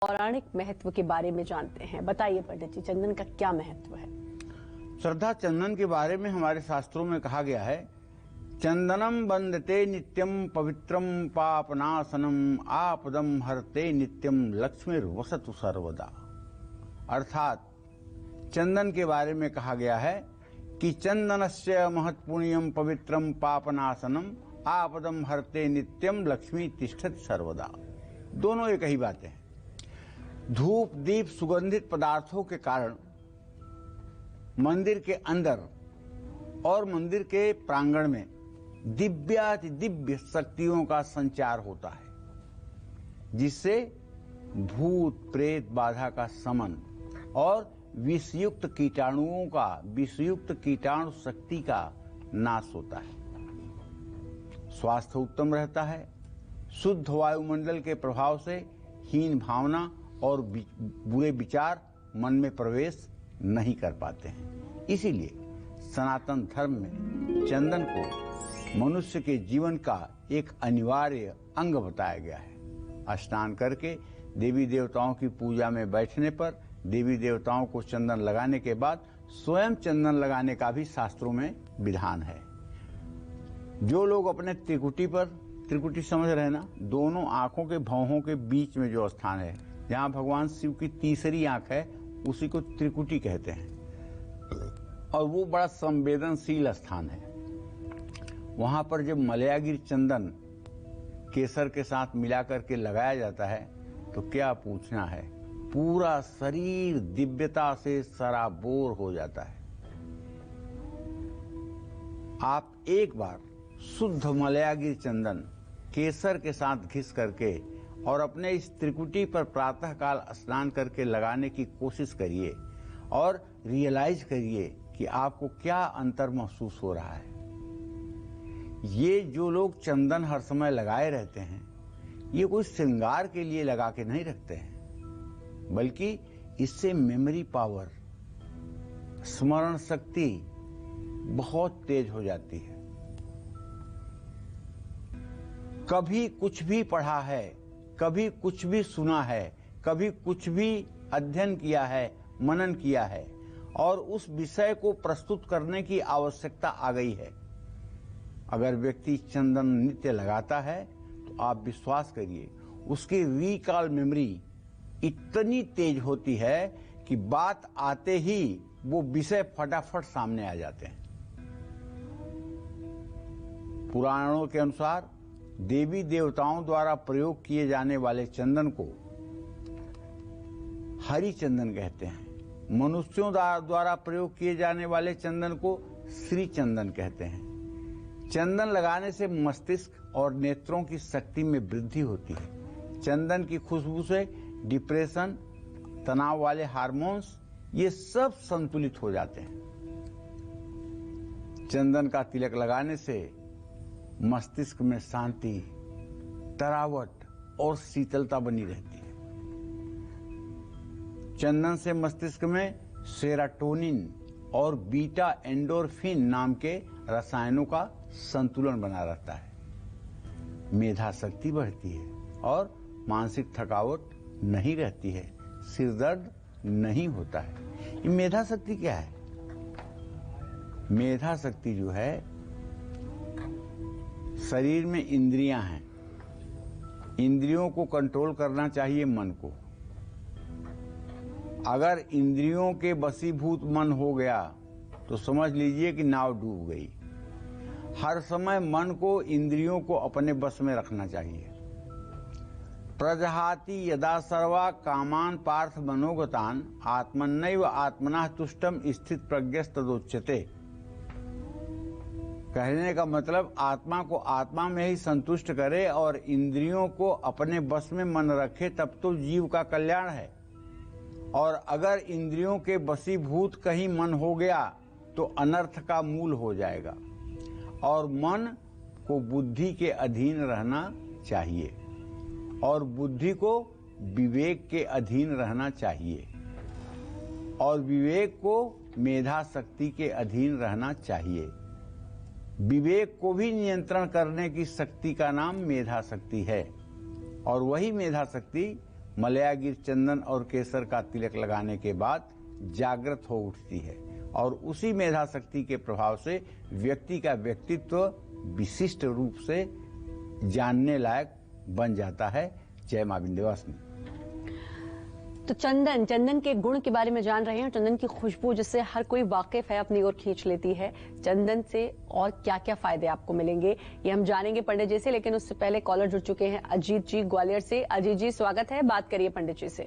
पौराणिक महत्व के बारे में जानते हैं। बताइए पंडित जी, चंदन का क्या महत्व है? श्रद्धा, चंदन के बारे में हमारे शास्त्रों में कहा गया है, चंदनम वंदते नित्यम पवित्रम पापनाशनम आपदम हरते नित्यम लक्ष्मीर्वसतु सर्वदा। अर्थात चंदन के बारे में कहा गया है कि चंदनस्य महत्पुण्यम पवित्रम पापनाशनम आपदम हरते नित्यम लक्ष्मी तिष्ठति सर्वदा। दोनों एक ही बातें हैं। धूप दीप सुगंधित पदार्थों के कारण मंदिर के अंदर और मंदिर के प्रांगण में दिव्याति दिव्य शक्तियों का संचार होता है, जिससे भूत प्रेत बाधा का शमन और विषयुक्त कीटाणुओं का विषयुक्त कीटाणु शक्ति का नाश होता है। स्वास्थ्य उत्तम रहता है। शुद्ध वायुमंडल के प्रभाव से हीन भावना और बुरे विचार मन में प्रवेश नहीं कर पाते हैं। इसीलिए सनातन धर्म में चंदन को मनुष्य के जीवन का एक अनिवार्य अंग बताया गया है। स्नान करके देवी देवताओं की पूजा में बैठने पर देवी देवताओं को चंदन लगाने के बाद स्वयं चंदन लगाने का भी शास्त्रों में विधान है। जो लोग अपने त्रिकुटी पर, त्रिकुटी समझ रहे ना, दोनों आंखों के भौहों के बीच में जो स्थान है, जहां भगवान शिव की तीसरी आंख है, उसी को त्रिकुटी कहते हैं और वो बड़ा संवेदनशील स्थान है। वहां पर जब मलयागिर चंदन केसर के साथ मिला करके लगाया जाता है तो क्या पूछना है, पूरा शरीर दिव्यता से सराबोर हो जाता है। आप एक बार शुद्ध मलयागिर चंदन केसर के साथ घिस करके और अपने इस त्रिकुटी पर प्रातः काल स्नान करके लगाने की कोशिश करिए और रियलाइज करिए कि आपको क्या अंतर महसूस हो रहा है। ये जो लोग चंदन हर समय लगाए रहते हैं, ये कोई श्रृंगार के लिए लगा के नहीं रखते हैं, बल्कि इससे मेमोरी पावर, स्मरण शक्ति बहुत तेज हो जाती है। कभी कुछ भी पढ़ा है, कभी कुछ भी सुना है, कभी कुछ भी अध्ययन किया है, मनन किया है और उस विषय को प्रस्तुत करने की आवश्यकता आ गई है। अगर व्यक्ति चंदन नित्य लगाता है तो आप विश्वास करिए, उसकी रिकॉल मेमोरी इतनी तेज होती है कि बात आते ही वो विषय फटाफट सामने आ जाते हैं। पुराणों के अनुसार देवी देवताओं द्वारा प्रयोग किए जाने वाले चंदन को हरि चंदन कहते हैं। मनुष्यों द्वारा प्रयोग किए जाने वाले चंदन को श्री चंदन कहते हैं। चंदन लगाने से मस्तिष्क और नेत्रों की शक्ति में वृद्धि होती है। चंदन की खुशबू से डिप्रेशन, तनाव वाले हार्मोन्स, ये सब संतुलित हो जाते हैं। चंदन का तिलक लगाने से मस्तिष्क में शांति, तरावट और शीतलता बनी रहती है। चंदन से मस्तिष्क में सेरोटोनिन और बीटा एंडोर्फिन नाम के रसायनों का संतुलन बना रहता है। मेधा शक्ति बढ़ती है और मानसिक थकावट नहीं रहती है, सिर दर्द नहीं होता है। ये मेधा शक्ति क्या है? मेधा शक्ति जो है, शरीर में इंद्रियां हैं, इंद्रियों को कंट्रोल करना चाहिए मन को। अगर इंद्रियों के वशीभूत मन हो गया तो समझ लीजिए कि नाव डूब गई। हर समय मन को, इंद्रियों को अपने बस में रखना चाहिए। प्रजहाति यदा सर्वा कामान पार्थ मनोगतान आत्मन्नैव आत्मनः तुष्टम स्थित प्रज्ञस्तदोच्यते। कहने का मतलब आत्मा को आत्मा में ही संतुष्ट करे और इंद्रियों को अपने बस में मन रखे, तब तो जीव का कल्याण है। और अगर इंद्रियों के वशीभूत कहीं मन हो गया तो अनर्थ का मूल हो जाएगा। और मन को बुद्धि के अधीन रहना चाहिए और बुद्धि को विवेक के अधीन रहना चाहिए और विवेक को मेधा शक्ति के अधीन रहना चाहिए। विवेक को भी नियंत्रण करने की शक्ति का नाम मेधा शक्ति है और वही मेधा शक्ति मलयागिर चंदन और केसर का तिलक लगाने के बाद जागृत हो उठती है और उसी मेधा शक्ति के प्रभाव से व्यक्ति का व्यक्तित्व विशिष्ट रूप से जानने लायक बन जाता है। जय मां विंध्यवासिनी। तो चंदन के गुण के बारे में जान रहे हैं। चंदन की खुशबू जिससे हर कोई वाकिफ है अपनी ओर खींच लेती है। चंदन से और क्या क्या फायदे आपको मिलेंगे ये हम जानेंगे पंडित जी से, लेकिन उससे पहले कॉलर जुड़ चुके हैं अजीत जी ग्वालियर से। अजीत जी स्वागत है, बात करिए पंडित जी से।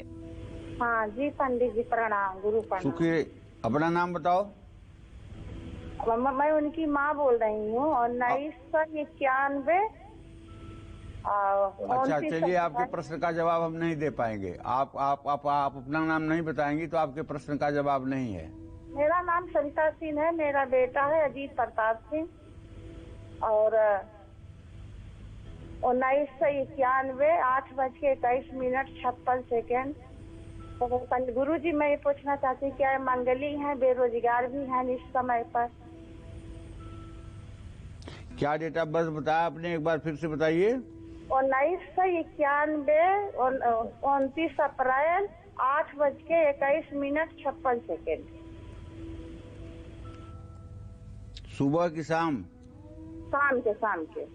हाँ जी पंडित जी प्रणाम, गुरु प्रणाम। सुखी, अपना नाम बताओ। मैं उनकी माँ बोल रही हूँ और 1991। अच्छा चलिए, आपके प्रश्न का जवाब हम नहीं दे पाएंगे। आप अपना नाम नहीं बताएंगी तो आपके प्रश्न का जवाब नहीं है। मेरा नाम सरिता सिंह है, मेरा बेटा है अजीत प्रताप सिंह और 1991 8:21:56। तो गुरु जी मैं ये पूछना चाहती हूँ क्या मंगली है, बेरोजगार भी है इस समय पर? क्या डेट ऑफ बर्थ बताया आपने, एक बार फिर से बताइए। 1991 29 अप्रैल 8:21:56। सुबह की शाम? शाम के।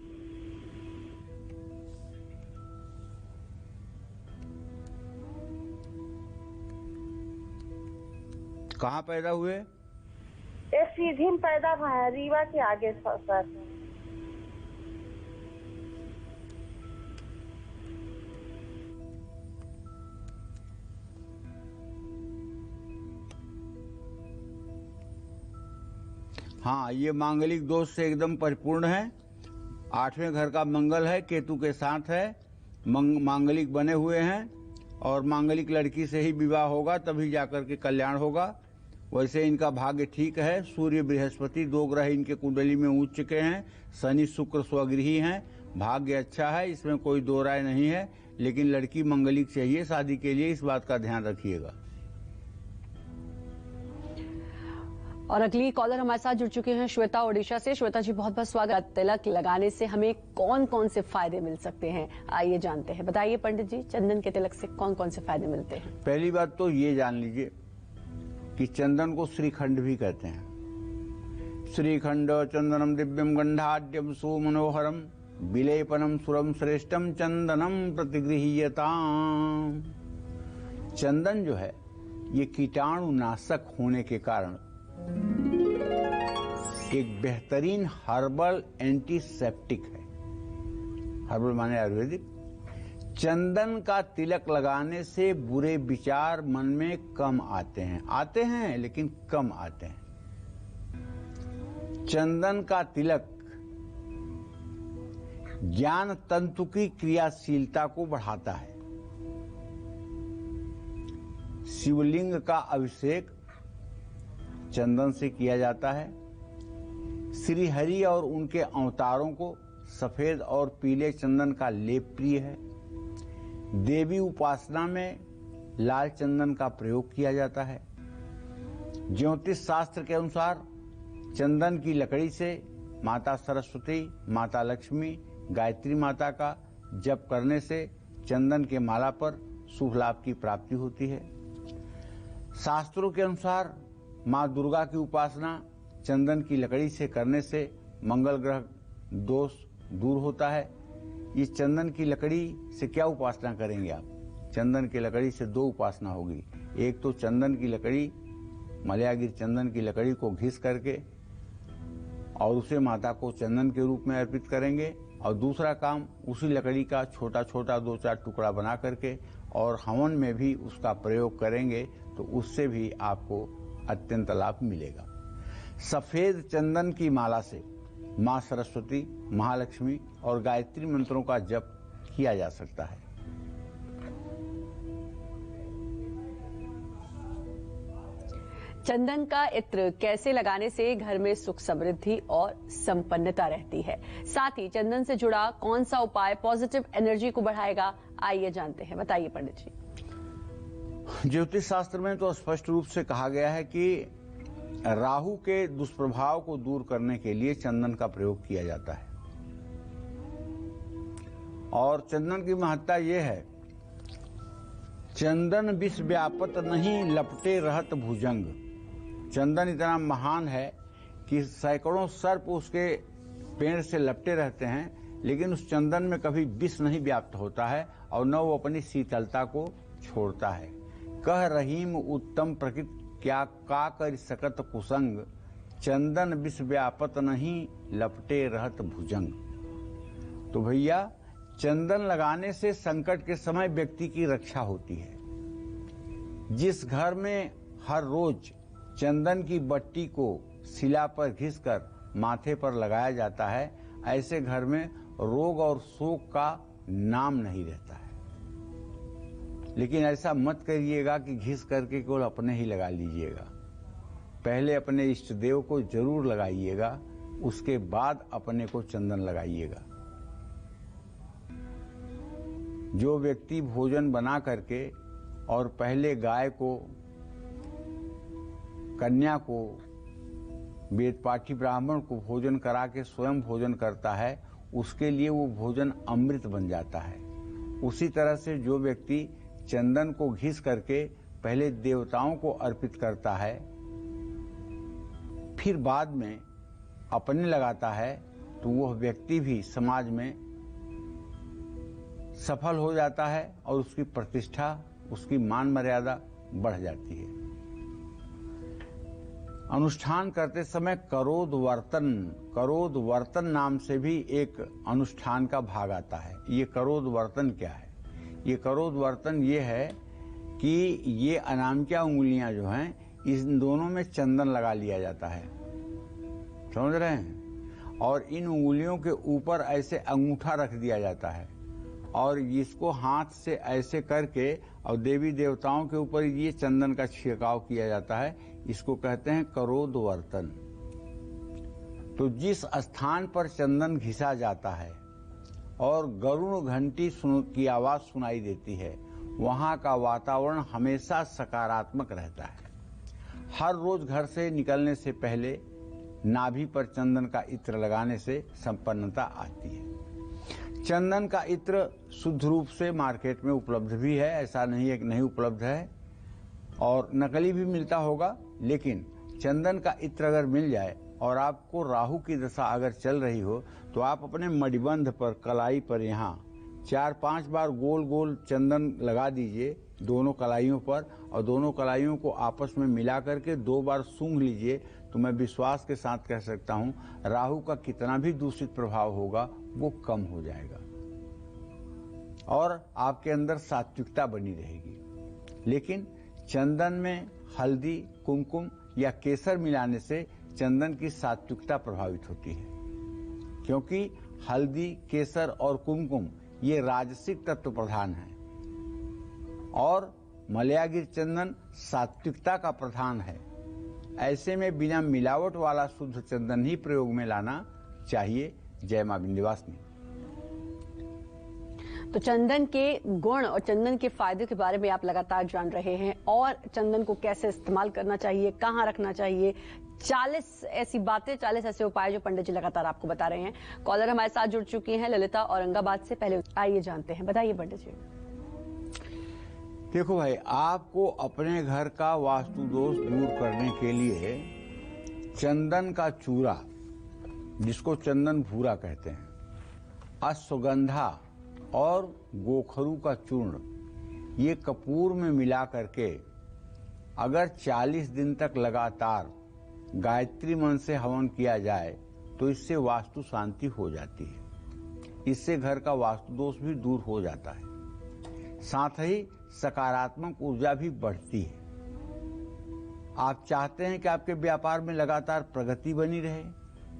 कहाँ पैदा हुए? ये सीधी में पैदा हुआ है, रीवा के आगे सर। हाँ, ये मांगलिक दोष से एकदम परिपूर्ण है। 8वें घर का मंगल है, केतु के साथ है, मांगलिक बने हुए हैं और मांगलिक लड़की से ही विवाह होगा तभी जाकर के कल्याण होगा। वैसे इनका भाग्य ठीक है। सूर्य बृहस्पति 2 ग्रह इनके कुंडली में उठ चुके हैं। शनि शुक्र स्वगृही हैं। भाग्य अच्छा है, इसमें कोई दो राय नहीं है, लेकिन लड़की मंगलिक चाहिए शादी के लिए, इस बात का ध्यान रखिएगा। और अगली कॉलर हमारे साथ जुड़ चुके हैं श्वेता ओडिशा से। श्वेता जी बहुत बहुत स्वागत। तिलक लगाने से हमें कौन कौन से फायदे मिल सकते हैं, आइए जानते हैं। बताइए पंडित जी, चंदन के तिलक से कौन कौन से फायदे मिलते हैं? पहली बात तो ये जान लीजिए कि चंदन को श्रीखंड भी कहते हैं। श्रीखंड चंदनम दिव्यम गंधाढ्यम सुमनोहरम विलेपनम सुरम श्रेष्ठम चंदनम प्रतिगृह्यताम। चंदन जो है ये कीटाणुनाशक होने के कारण एक बेहतरीन हर्बल एंटीसेप्टिक है। हर्बल माने आयुर्वेदिक। चंदन का तिलक लगाने से बुरे विचार मन में कम आते हैं लेकिन कम आते हैं। चंदन का तिलक ज्ञान तंतु की क्रियाशीलता को बढ़ाता है। शिवलिंग का अभिषेक चंदन से किया जाता है। श्री हरि और उनके अवतारों को सफेद और पीले चंदन का लेप प्रिय है। देवी उपासना में लाल चंदन का प्रयोग किया जाता है। ज्योतिष शास्त्र के अनुसार चंदन की लकड़ी से माता सरस्वती, माता लक्ष्मी, गायत्री माता का जप करने से चंदन के माला पर शुभ लाभ की प्राप्ति होती है। शास्त्रों के अनुसार मां दुर्गा की उपासना चंदन की लकड़ी से करने से मंगल ग्रह दोष दूर होता है। इस चंदन की लकड़ी से क्या उपासना करेंगे आप? चंदन की लकड़ी से 2 उपासना होगी। एक तो चंदन की लकड़ी, मलयागिर चंदन की लकड़ी को घिस करके और उसे माता को चंदन के रूप में अर्पित करेंगे, और दूसरा काम उसी लकड़ी का छोटा छोटा 2-4 टुकड़ा बना करके और हवन में भी उसका प्रयोग करेंगे तो उससे भी आपको अत्यंत लाभ मिलेगा। सफेद चंदन की माला से मां सरस्वती, महालक्ष्मी और गायत्री मंत्रों का जप किया जा सकता है। चंदन का इत्र कैसे लगाने से घर में सुख समृद्धि और संपन्नता रहती है? साथ ही चंदन से जुड़ा कौन सा उपाय पॉजिटिव एनर्जी को बढ़ाएगा, आइए जानते हैं। बताइए पंडित जी। ज्योतिष शास्त्र में तो स्पष्ट रूप से कहा गया है कि राहु के दुष्प्रभाव को दूर करने के लिए चंदन का प्रयोग किया जाता है। और चंदन की महत्ता यह है चंदन विष व्यापत नहीं लपटे रहत भुजंग। चंदन इतना महान है कि सैकड़ों सर्प उसके पेड़ से लपटे रहते हैं, लेकिन उस चंदन में कभी विष नहीं व्याप्त होता है और न वो अपनी शीतलता को छोड़ता है। कह रहीम उत्तम प्रकृति क्या का कर सकत कुसंग। चंदन विष व्यापत नहीं लपटे रहत भुजंग। तो भैया, चंदन लगाने से संकट के समय व्यक्ति की रक्षा होती है। जिस घर में हर रोज चंदन की बट्टी को शिला पर घिसकर माथे पर लगाया जाता है, ऐसे घर में रोग और शोक का नाम नहीं रहता है। लेकिन ऐसा मत करिएगा कि घिस करके केवल अपने ही लगा लीजिएगा। पहले अपने इष्ट देव को जरूर लगाइएगा, उसके बाद अपने को चंदन लगाइएगा। जो व्यक्ति भोजन बना करके और पहले गाय को, कन्या को, वेदपाठी ब्राह्मण को भोजन करा के स्वयं भोजन करता है, उसके लिए वो भोजन अमृत बन जाता है। उसी तरह से जो व्यक्ति चंदन को घिस करके पहले देवताओं को अर्पित करता है, फिर बाद में अपने लगाता है, तो वह व्यक्ति भी समाज में सफल हो जाता है और उसकी प्रतिष्ठा, उसकी मान मर्यादा बढ़ जाती है। अनुष्ठान करते समय करोद वर्तन नाम से भी एक अनुष्ठान का भाग आता है। ये करोद वर्तन क्या है? ये करोद वर्तन ये है कि ये अनामिका उंगलियां जो हैं, इन दोनों में चंदन लगा लिया जाता है, समझ रहे हैं? और इन उंगलियों के ऊपर ऐसे अंगूठा रख दिया जाता है और इसको हाथ से ऐसे करके और देवी देवताओं के ऊपर ये चंदन का छिड़काव किया जाता है। इसको कहते हैं करोद वर्तन। तो जिस स्थान पर चंदन घिसा जाता है और गरुड़ घंटी की आवाज सुनाई देती है, वहां का वातावरण हमेशा सकारात्मक रहता है। हर रोज घर से निकलने से पहले नाभि पर चंदन का इत्र लगाने से संपन्नता आती है। चंदन का इत्र शुद्ध रूप से मार्केट में उपलब्ध भी है, ऐसा नहीं है कि नहीं उपलब्ध है, और नकली भी मिलता होगा। लेकिन चंदन का इत्र अगर मिल जाए और आपको राहु की दशा अगर चल रही हो, तो आप अपने मणिबंध पर, कलाई पर यहाँ 4-5 बार गोल गोल चंदन लगा दीजिए दोनों कलाइयों पर, और दोनों कलाइयों को आपस में मिला करके 2 बार सूंघ लीजिए। तो मैं विश्वास के साथ कह सकता हूँ, राहु का कितना भी दूषित प्रभाव होगा वो कम हो जाएगा और आपके अंदर सात्विकता बनी रहेगी। लेकिन चंदन में हल्दी, कुमकुम या केसर मिलाने से चंदन की सात्विकता प्रभावित होती है, क्योंकि हल्दी, केसर और कुमकुम ये राजसिक तत्व प्रधान है और मलयागिर चंदन सात्विकता का प्रधान है। ऐसे में बिना मिलावट वाला शुद्ध चंदन ही प्रयोग में लाना चाहिए। जय मां विंध्यवासिनी। तो चंदन के गुण और चंदन के फायदे के बारे में आप लगातार जान रहे हैं, और चंदन को कैसे इस्तेमाल करना चाहिए, कहां रखना चाहिए, 40 ऐसी बातें, 40 ऐसे उपाय जो पंडित जी लगातार आपको बता रहे हैं। कॉलर हमारे साथ जुड़ चुकी हैं ललिता औरंगाबाद से। पहले आइए जानते हैं, बताइए पंडित जी। देखो भाई, आपको अपने घर का वास्तु दोष दूर करने के लिए चंदन का चूरा, जिसको चंदन भूरा कहते हैं, अश्वगंधा और गोखरू का चूर्ण, ये कपूर में मिला करके अगर 40 दिन तक लगातार गायत्री मंत्र से हवन किया जाए, तो इससे वास्तु शांति हो जाती है। इससे घर का वास्तु दोष भी दूर हो जाता है, साथ ही सकारात्मक ऊर्जा भी बढ़ती है। आप चाहते हैं कि आपके व्यापार में लगातार प्रगति बनी रहे,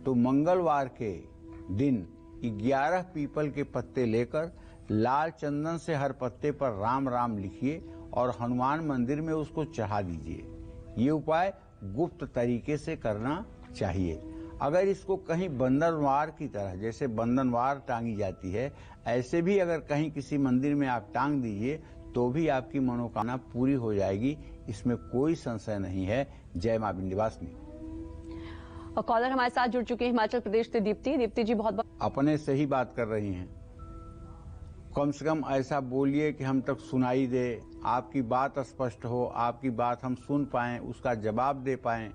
तो मंगलवार के दिन 11 पीपल के पत्ते लेकर लाल चंदन से हर पत्ते पर राम राम लिखिए और हनुमान मंदिर में उसको चढ़ा दीजिए। ये उपाय गुप्त तरीके से करना चाहिए। अगर इसको कहीं बंधनवार की तरह, जैसे बंधनवार टांगी जाती है, ऐसे भी अगर कहीं किसी मंदिर में आप टांग दीजिए, तो भी आपकी मनोकामना पूरी हो जाएगी, इसमें कोई संशय नहीं है। जय मां विंध्यवासिनी। और कॉलर हमारे साथ जुड़ चुके हैं हिमाचल प्रदेश से दीप्ति। दीप्ति जी, बहुत अपने से ही बात कर रही हैं। कम से कम ऐसा बोलिए कि हम तक सुनाई दे, आपकी बात स्पष्ट हो, आपकी बात हम सुन पाएं, उसका जवाब दे पाएं।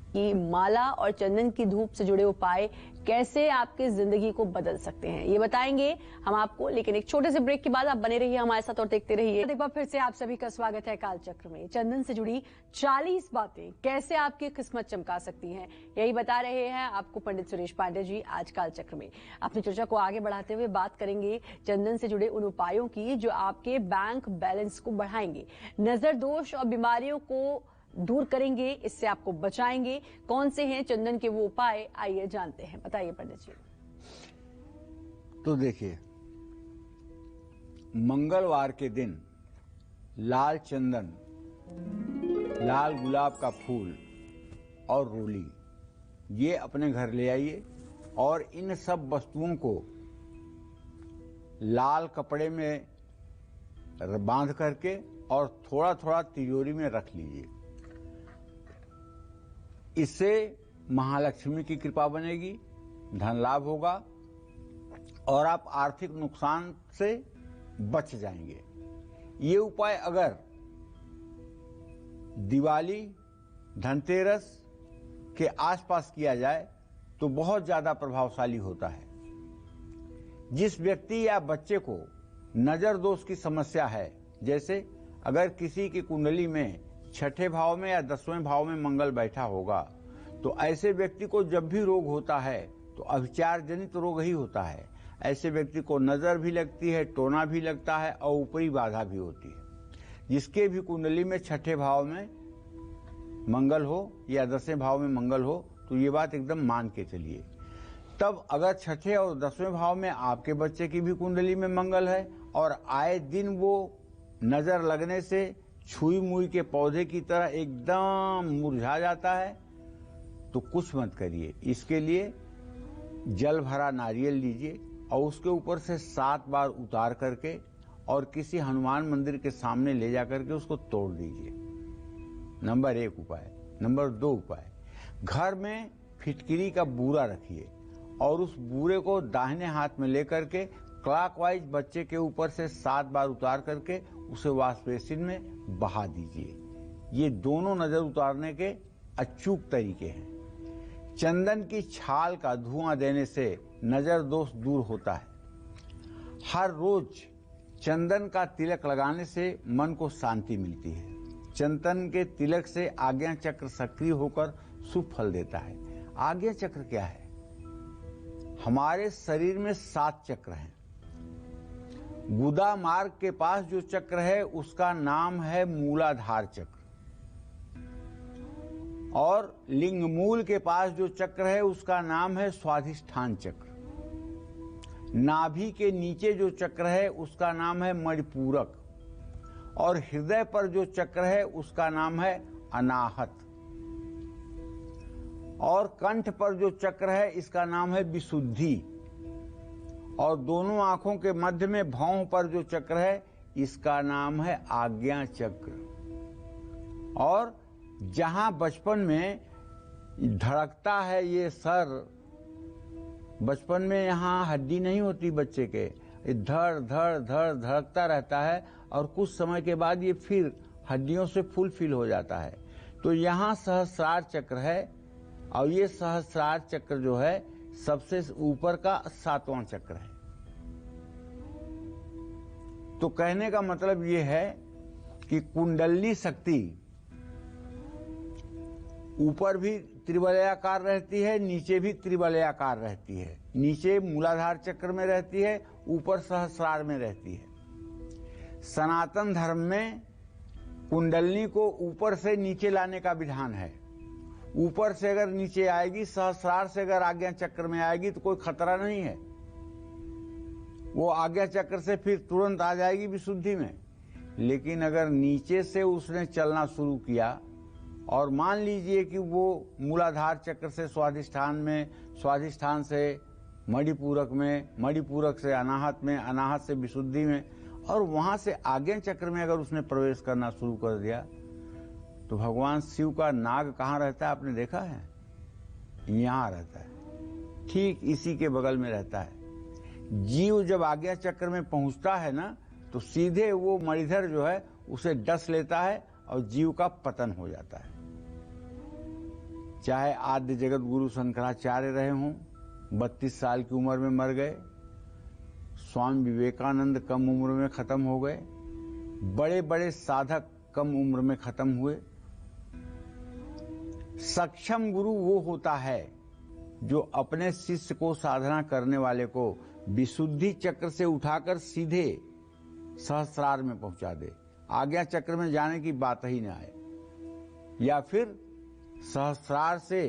कि माला और चंदन की धूप से जुड़े उपाय कैसे आपकी जिंदगी को बदल सकते हैं, ये बताएंगे हम आपको। लेकिन एक छोटे से ब्रेक के बाद आप बने रहिए हमारे साथ और देखते रहिए। एक बार फिर से आप सभी का स्वागत है कालचक्र में। चंदन से जुड़ी 40 बातें कैसे आपकी किस्मत चमका सकती हैं, यही बता रहे हैं आपको पंडित सुरेश पांडे जी आज कालचक्र में। अपनी चर्चा को आगे बढ़ाते हुए बात करेंगे चंदन से जुड़े उन उपायों की जो आपके बैंक बैलेंस को बढ़ाएंगे, नजर दोष और बीमारियों को दूर करेंगे, इससे आपको बचाएंगे। कौन से हैं चंदन के वो उपाय, आइए जानते हैं। बताइए पंडित जी। तो देखिए, मंगलवार के दिन लाल चंदन, लाल गुलाब का फूल और रोली ये अपने घर ले आइए और इन सब वस्तुओं को लाल कपड़े में बांध करके और थोड़ा थोड़ा तिजोरी में रख लीजिए। इससे महालक्ष्मी की कृपा बनेगी, धन लाभ होगा और आप आर्थिक नुकसान से बच जाएंगे। ये उपाय अगर दिवाली, धनतेरस के आसपास किया जाए तो बहुत ज्यादा प्रभावशाली होता है। जिस व्यक्ति या बच्चे को नजर दोष की समस्या है, जैसे अगर किसी की कुंडली में छठे भाव में या 10वें भाव में मंगल बैठा होगा, तो ऐसे व्यक्ति को जब भी रोग होता है तो अभिचार जनित रोग ही होता है। ऐसे व्यक्ति को नजर भी लगती है, टोना भी लगता है और ऊपरी बाधा भी होती है। जिसके भी कुंडली में छठे भाव में मंगल हो या 10वें भाव में मंगल हो, तो ये बात एकदम मान के चलिए। तब अगर छठे और 10वें भाव में आपके बच्चे की भी कुंडली में मंगल है और आए दिन वो नजर लगने से छुई मुई के पौधे की तरह एकदम मुरझा जाता है, तो कुछ मत करिए। इसके लिए जल भरा नारियल लीजिए और उसके ऊपर से 7 बार उतार करके और किसी हनुमान मंदिर के सामने ले जाकर के उसको तोड़ दीजिए। नंबर 1 उपाय। नंबर 2 उपाय, घर में फिटकिरी का बूरा रखिए और उस बूरे को दाहिने हाथ में लेकर के क्लॉकवाइज बच्चे के ऊपर से 7 बार उतार करके उसे वॉश बेसिन में बहा दीजिए। ये दोनों नजर उतारने के अचूक तरीके हैं। चंदन की छाल का धुआं देने से नजर दोष दूर होता है। हर रोज चंदन का तिलक लगाने से मन को शांति मिलती है। चंदन के तिलक से आज्ञा चक्र सक्रिय होकर शुभ फल देता है। आज्ञा चक्र क्या है? हमारे शरीर में 7 चक्र हैं। गुदा मार्ग के पास जो चक्र है उसका नाम है मूलाधार चक्र, और लिंग मूल के पास जो चक्र है उसका नाम है स्वाधिष्ठान चक्र। नाभि के नीचे जो चक्र है उसका नाम है मणिपूरक, और हृदय पर जो चक्र है उसका नाम है अनाहत, और कंठ पर जो चक्र है इसका नाम है विशुद्धि, और दोनों आंखों के मध्य में भौं पर जो चक्र है इसका नाम है आज्ञा चक्र। और जहां बचपन में धड़कता है ये सर, बचपन में यहाँ हड्डी नहीं होती बच्चे के, धड़ धड़ धड़ धड़कता रहता है और कुछ समय के बाद ये फिर हड्डियों से फुलफिल हो जाता है। तो यहाँ सहस्रार चक्र है और ये सहस्रार चक्र जो है सबसे ऊपर का 7वां चक्र है। तो कहने का मतलब ये है कि कुंडली शक्ति ऊपर भी त्रिवलयाकार रहती है, नीचे भी त्रिवलयाकार रहती है। नीचे मूलाधार चक्र में रहती है, ऊपर सहस्रार में रहती है। सनातन धर्म में कुंडलनी को ऊपर से नीचे लाने का विधान है। ऊपर से अगर नीचे आएगी, सहस्रार से अगर आज्ञा चक्र में आएगी तो कोई खतरा नहीं है, वो आज्ञा चक्र से फिर तुरंत आ जाएगी विशुद्धि में। लेकिन अगर नीचे से उसने चलना शुरू किया और मान लीजिए कि वो मूलाधार चक्र से स्वाधिष्ठान में, स्वाधिष्ठान से मणिपूरक में, मणिपूरक से अनाहत में, अनाहत से विशुद्धि में, और वहां से आज्ञा चक्र में अगर उसने प्रवेश करना शुरू कर दिया, तो भगवान शिव का नाग कहाँ रहता है आपने देखा है? यहाँ रहता है, ठीक इसी के बगल में रहता है। जीव जब आज्ञा चक्र में पहुंचता है ना, तो सीधे वो मणिधर जो है उसे डस लेता है और जीव का पतन हो जाता है। चाहे आद्य जगत गुरु शंकराचार्य रहे हों, 32 साल की उम्र में मर गए, स्वामी विवेकानंद कम उम्र में खत्म हो गए, बड़े बड़े साधक कम उम्र में खत्म हुए। सक्षम गुरु वो होता है जो अपने शिष्य को, साधना करने वाले को विशुद्धि चक्र से उठाकर सीधे सहस्रार में पहुंचा दे, आज्ञा चक्र में जाने की बात ही ना आए, या फिर सहस्रार से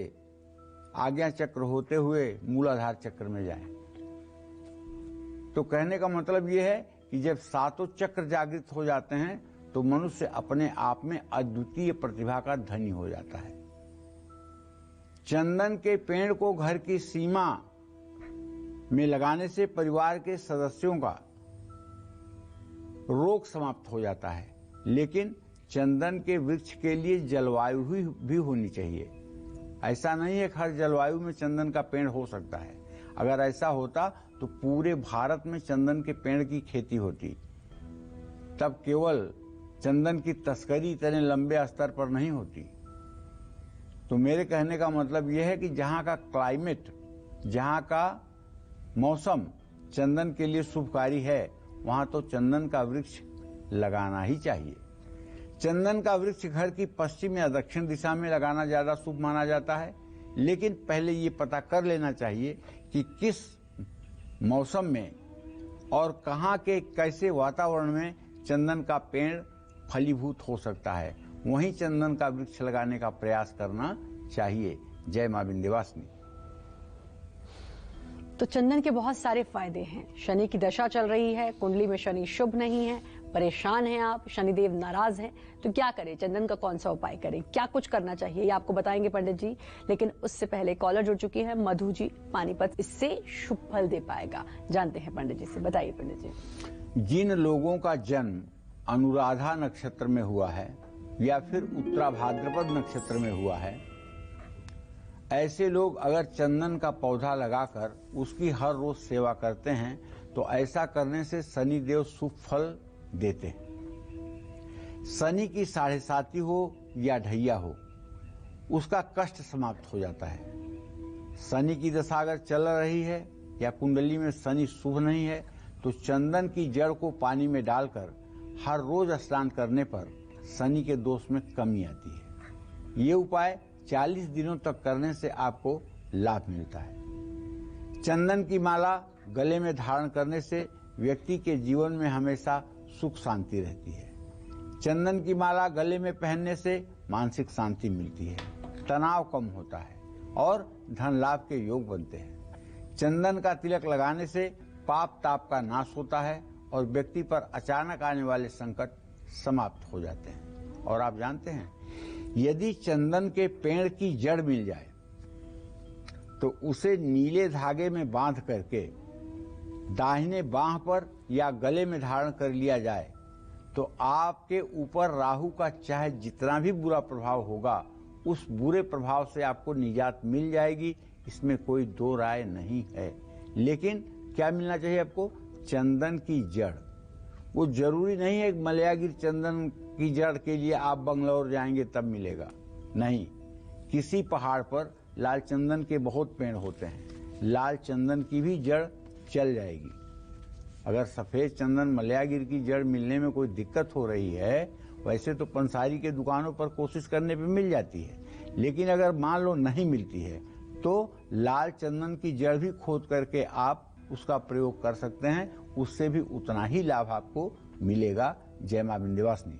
आज्ञा चक्र होते हुए मूलाधार चक्र में जाए। तो कहने का मतलब यह है कि जब सातों चक्र जागृत हो जाते हैं तो मनुष्य अपने आप में अद्वितीय प्रतिभा का धनी हो जाता है। चंदन के पेड़ को घर की सीमा में लगाने से परिवार के सदस्यों का रोग समाप्त हो जाता है, लेकिन चंदन के वृक्ष के लिए जलवायु भी होनी चाहिए। ऐसा नहीं है कि हर जलवायु में चंदन का पेड़ हो सकता है। अगर ऐसा होता तो पूरे भारत में चंदन के पेड़ की खेती होती, तब केवल चंदन की तस्करी इतने लंबे स्तर पर नहीं होती। तो मेरे कहने का मतलब यह है कि जहां का क्लाइमेट, जहां का मौसम चंदन के लिए शुभकारी है, वहां तो चंदन का वृक्ष लगाना ही चाहिए। चंदन का वृक्ष घर की पश्चिम या दक्षिण दिशा में लगाना ज्यादा शुभ माना जाता है, लेकिन पहले ये पता कर लेना चाहिए कि किस मौसम में और कहां के कैसे वातावरण में चंदन का पेड़ फलीभूत हो सकता है, वहीं चंदन का वृक्ष लगाने का प्रयास करना चाहिए। जय मां विंध्यवासिनी। तो चंदन के बहुत सारे फायदे हैं। शनि की दशा चल रही है, कुंडली में शनि शुभ नहीं है, परेशान हैं आप, शनिदेव नाराज हैं, तो क्या करें? चंदन का कौन सा उपाय करें, क्या कुछ करना चाहिए, ये आपको बताएंगे पंडित जी। लेकिन उससे पहले कॉलर जुड़ चुकी है मधु जी पानीपत, इससे शुभ फल दे पाएगा, जानते हैं पंडित जी से। बताइए पंडित जी। जिन लोगों का जन्म अनुराधा नक्षत्र में हुआ है या फिर उत्तरा भाद्रपद नक्षत्र में हुआ है, ऐसे लोग अगर चंदन का पौधा लगाकर उसकी हर रोज सेवा करते हैं तो ऐसा करने से शनिदेव शुभ फल देते हैं। शनि की 7.5 हो या ढैया हो, उसका कष्ट समाप्त हो जाता है। शनि की दशा अगर चल रही है या कुंडली में शनि शुभ नहीं है तो चंदन की जड़ को पानी में डालकर हर रोज स्नान करने पर शनि के दोष में कमी आती है। ये उपाय 40 दिनों तक करने से आपको लाभ मिलता है। चंदन की माला गले में धारण करने से व्यक्ति के जीवन में हमेशा सुख शांति रहती है। चंदन की माला गले में पहनने से मानसिक शांति मिलती है, तनाव कम होता है और धन लाभ के योग बनते हैं। चंदन का तिलक लगाने से पाप ताप का नाश होता है और व्यक्ति पर अचानक आने वाले संकट समाप्त हो जाते हैं। और आप जानते हैं, यदि चंदन के पेड़ की जड़ मिल जाए तो उसे नीले धागे में बांध करके दाहिने बांह पर या गले में धारण कर लिया जाए तो आपके ऊपर राहु का चाहे जितना भी बुरा प्रभाव होगा, उस बुरे प्रभाव से आपको निजात मिल जाएगी। इसमें कोई दो राय नहीं है। लेकिन क्या मिलना चाहिए आपको? चंदन की जड़। वो जरूरी नहीं है मलयागिर चंदन की जड़ के लिए आप बंगलौर जाएंगे तब मिलेगा, नहीं। किसी पहाड़ पर लाल चंदन के बहुत पेड़ होते हैं, लाल चंदन की भी जड़ चल जाएगी। अगर सफेद चंदन मलयागिर की जड़ मिलने में कोई दिक्कत हो रही है, वैसे तो पंसारी के दुकानों पर कोशिश करने पे मिल जाती है, लेकिन अगर मान लो नहीं मिलती है तो लाल चंदन की जड़ भी खोद करके आप उसका प्रयोग कर सकते हैं, उससे भी उतना ही लाभ आपको मिलेगा। जय मां विंध्यवासिनी।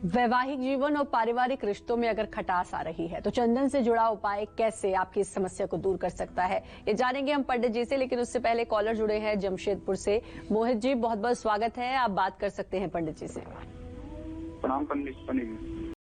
वैवाहिक जीवन और पारिवारिक रिश्तों में अगर खटास आ रही है तो चंदन से जुड़ा उपाय कैसे आपकी इस समस्या को दूर कर सकता है, ये जानेंगे हम पंडित जी से। लेकिन उससे पहले कॉलर जुड़े हैं जमशेदपुर से। मोहित जी, बहुत बहुत स्वागत है, आप बात कर सकते हैं पंडित जी से। प्रणाम पंडित जी।